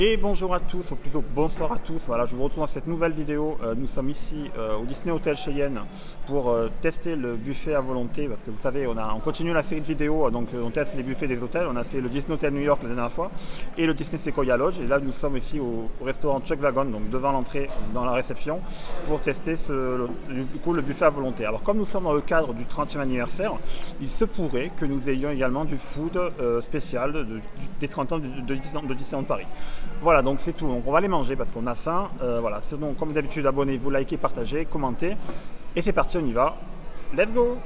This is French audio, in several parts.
Et bonjour à tous, ou plutôt bonsoir à tous. Voilà, je vous retrouve dans cette nouvelle vidéo. Nous sommes ici au Disney Hotel Cheyenne pour tester le buffet à volonté. Parce que vous savez, on continue la série de vidéos, donc on teste les buffets des hôtels. On a fait le Disney Hotel New York la dernière fois et le Disney Sequoia Lodge. Et là, nous sommes ici au restaurant Chuck Wagon, donc devant l'entrée, dans la réception, pour tester le buffet à volonté. Alors, comme nous sommes dans le cadre du 30e anniversaire, il se pourrait que nous ayons également du food spécial des 30 ans de Disneyland Paris. Voilà, donc c'est tout. Donc on va les manger parce qu'on a faim. Voilà, sinon, comme d'habitude, abonnez-vous, likez, partagez, commentez. Et c'est parti, on y va. Let's go!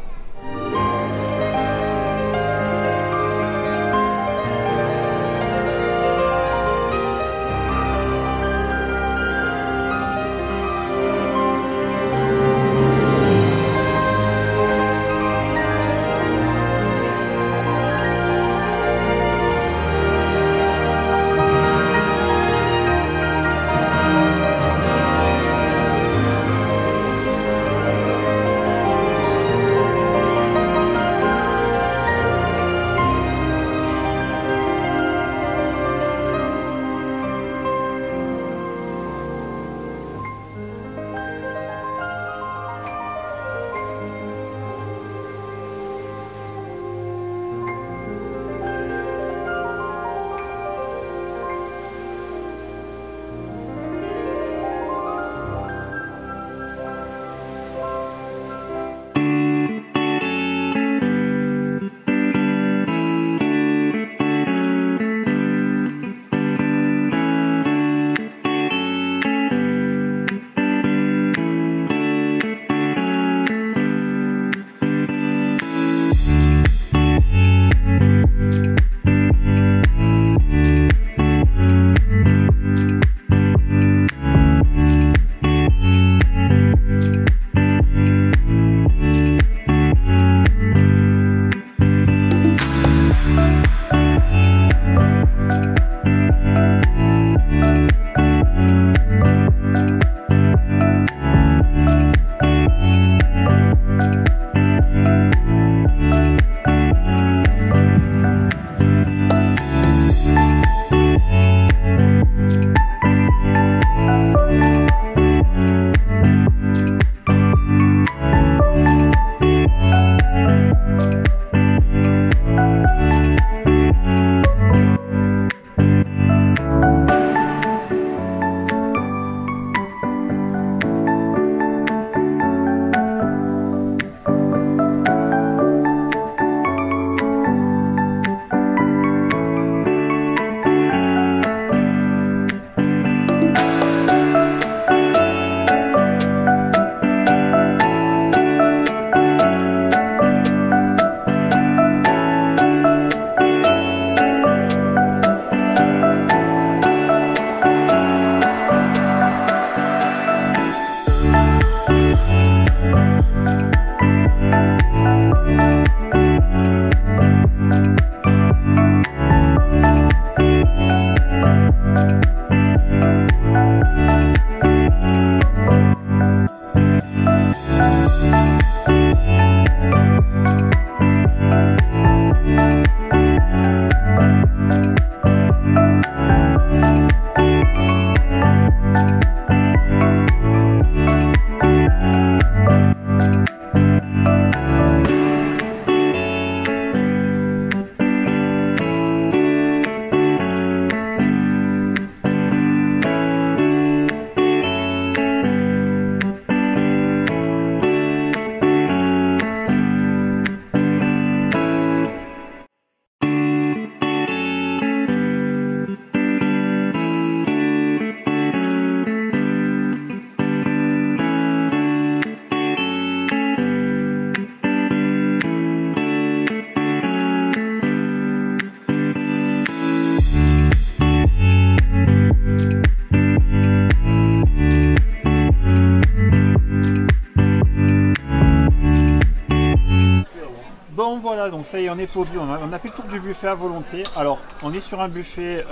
Bon voilà, donc ça y est, on est posé, on a fait le tour du buffet à volonté. Alors on est sur un buffet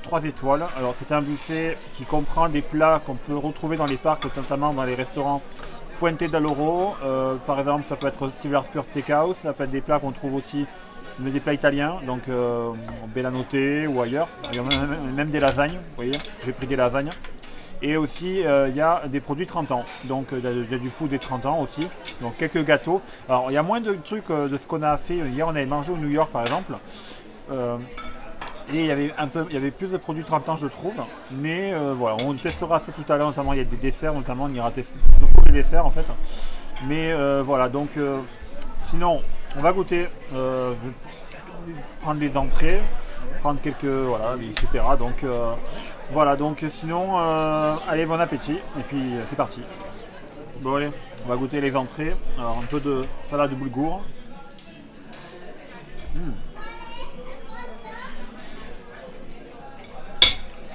3 étoiles. Alors c'est un buffet qui comprend des plats qu'on peut retrouver dans les parcs, notamment dans les restaurants Fuente del Oro. Par exemple, ça peut être Silver Spur Steakhouse, ça peut être des plats qu'on trouve aussi je mets des plats italiens, donc Bellanote ou ailleurs. Il y a même des lasagnes, vous voyez, j'ai pris des lasagnes. Et aussi, il y a des produits 30 ans, donc il y a du food des 30 ans aussi, donc quelques gâteaux. Alors, il y a moins de trucs de ce qu'on a fait. Hier, on avait mangé au New York, par exemple. Et il y avait plus de produits 30 ans, je trouve. Mais voilà, on testera ça tout à l'heure, notamment il y a des desserts, notamment on ira tester surtout les desserts en fait. Mais voilà, donc sinon, on va goûter, prendre les entrées, prendre quelques, voilà, etc. Donc voilà, donc sinon, allez, bon appétit, et puis c'est parti. Bon allez, on va goûter les entrées. Alors un peu de salade de boulgour.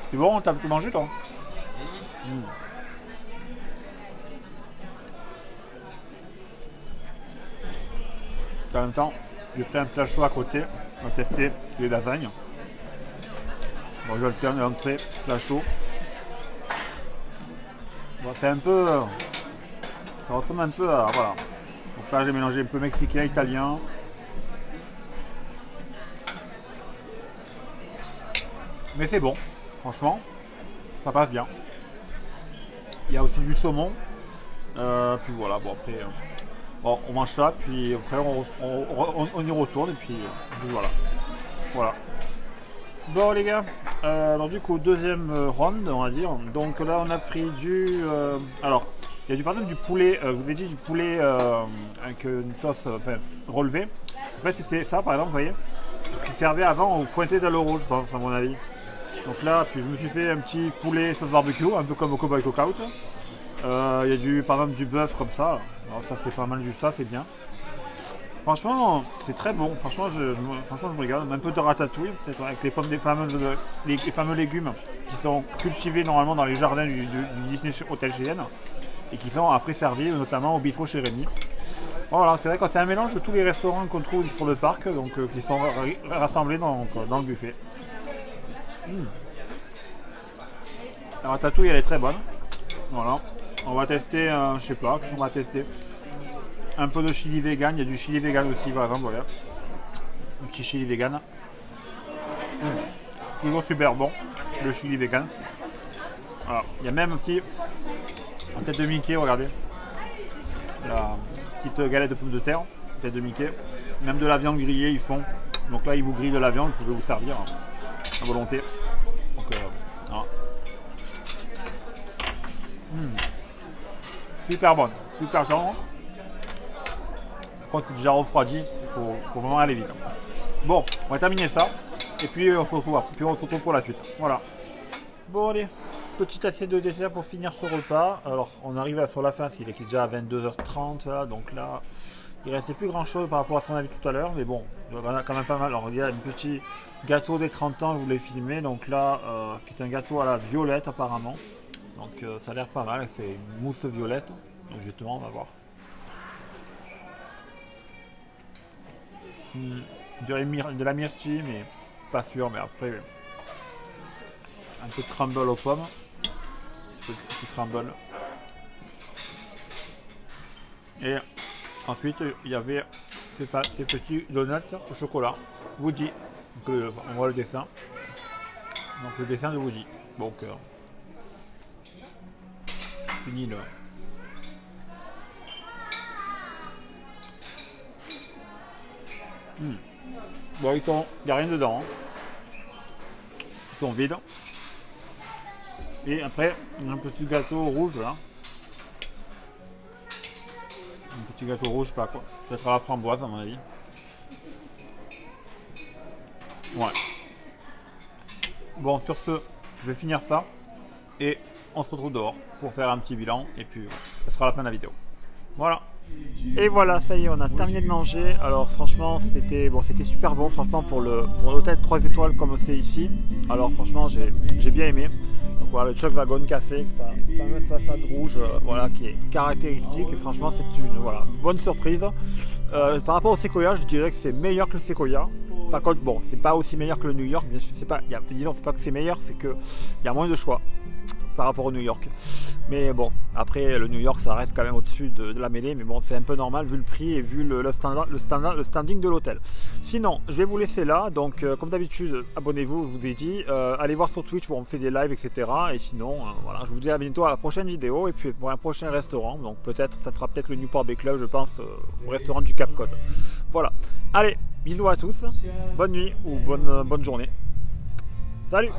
C'est bon, t'as tout mangé toi? En même temps, j'ai pris un plat chaud à côté, on va tester les lasagnes. Bon, je vais le faire une entrée, plat chaud. Bon, c'est un peu, ça ressemble un peu à, voilà. Donc là, j'ai mélangé un peu mexicain, italien. Mais c'est bon, franchement, ça passe bien. Il y a aussi du saumon. Puis voilà, bon après, bon, on mange ça, puis après on y retourne, et puis voilà. Voilà. Bon les gars, alors du coup, deuxième round, on va dire. Donc là, on a pris du... alors, il y a par exemple du poulet, je vous ai dit du poulet avec une sauce relevée. En fait, c'est ça, par exemple, vous voyez, qui servait avant au fouetté de l'eau rouge, je pense, à mon avis. Donc là, puis je me suis fait un petit poulet sauce barbecue, un peu comme au Cowboy Cookout. Il y a par exemple du bœuf comme ça. Alors ça c'est pas mal du ça, c'est bien. Franchement, c'est très bon. Franchement, je me regarde. Un peu de ratatouille, peut-être avec les pommes les fameux légumes qui sont cultivés normalement dans les jardins du Disney Hotel Cheyenne et qui sont après servis notamment au bistrot chez Rémi. Voilà, c'est vrai que c'est un mélange de tous les restaurants qu'on trouve sur le parc, donc qui sont rassemblés dans le buffet. La ratatouille, elle est très bonne. Voilà. On va tester, je sais pas, on va tester un peu de chili vegan. Il y a du chili vegan aussi, par exemple, voilà. Un petit chili vegan. Toujours super bon, le chili vegan. Alors, il y a même aussi en tête de Mickey, regardez. La petite galette de pommes de terre, tête de Mickey. Même de la viande grillée, ils font. Donc là, ils vous grillent de la viande, vous pouvez vous servir à volonté. Donc, voilà. Super bonne, super tendre. Par contre, c'est déjà refroidi, il faut vraiment aller vite. Bon, on va terminer ça. Et puis on se retrouve pour la suite. Voilà. Bon, allez, petite assiette de dessert pour finir ce repas. Alors, on arrive sur la fin, il est déjà à 22h30. Là, donc là, il ne restait plus grand chose par rapport à ce qu'on a vu tout à l'heure. Mais bon, il y en a quand même pas mal. Alors, il y a un petit gâteau des 30 ans, je vous l'ai filmé. Donc là, qui est un gâteau à la violette apparemment. Donc ça a l'air pas mal, c'est une mousse violette. Donc justement, on va voir. De la myrtille, mais pas sûr. Mais après, un peu de crumble aux pommes. Petit crumble. Et ensuite, il y avait ces petits donuts au chocolat. Woody. Donc, on voit le dessin. Donc le dessin de Woody. Donc fini le... Bon, il n'y a rien dedans. Ils sont vides. Et après, un petit gâteau rouge là. Un petit gâteau rouge, pas quoi. Peut-être à la framboise à mon avis. Ouais. Bon, sur ce, je vais finir ça. Et on se retrouve dehors pour faire un petit bilan. Et puis, ce sera la fin de la vidéo. Voilà. Et voilà, ça y est, on a terminé de manger. Alors franchement, c'était super bon, franchement, pour l'hôtel 3 étoiles comme c'est ici. Alors franchement, j'ai bien aimé. Donc voilà, le Chuck Wagon Café, sa fameuse façade rouge, voilà, qui est caractéristique. Et franchement, c'est une bonne surprise. Par rapport au Sequoia, je dirais que c'est meilleur que le Sequoia. Par contre, bon, c'est pas aussi meilleur que le New York. Bien sûr, disons, c'est pas que c'est meilleur, c'est qu'il y a moins de choix. par rapport au New York. Mais bon, après le New York ça reste quand même au-dessus de la mêlée, mais bon c'est un peu normal vu le prix et vu le standing de l'hôtel. Sinon, je vais vous laisser là, donc comme d'habitude, abonnez-vous, je vous ai dit, allez voir sur Twitch où on fait des lives, etc. Et sinon, voilà, je vous dis à bientôt à la prochaine vidéo, et puis pour un prochain restaurant, donc peut-être, ça sera peut-être le Newport Bay Club, je pense, au restaurant du Cap Cod. Voilà, allez, bisous à tous, bonne nuit ou bonne journée. Salut!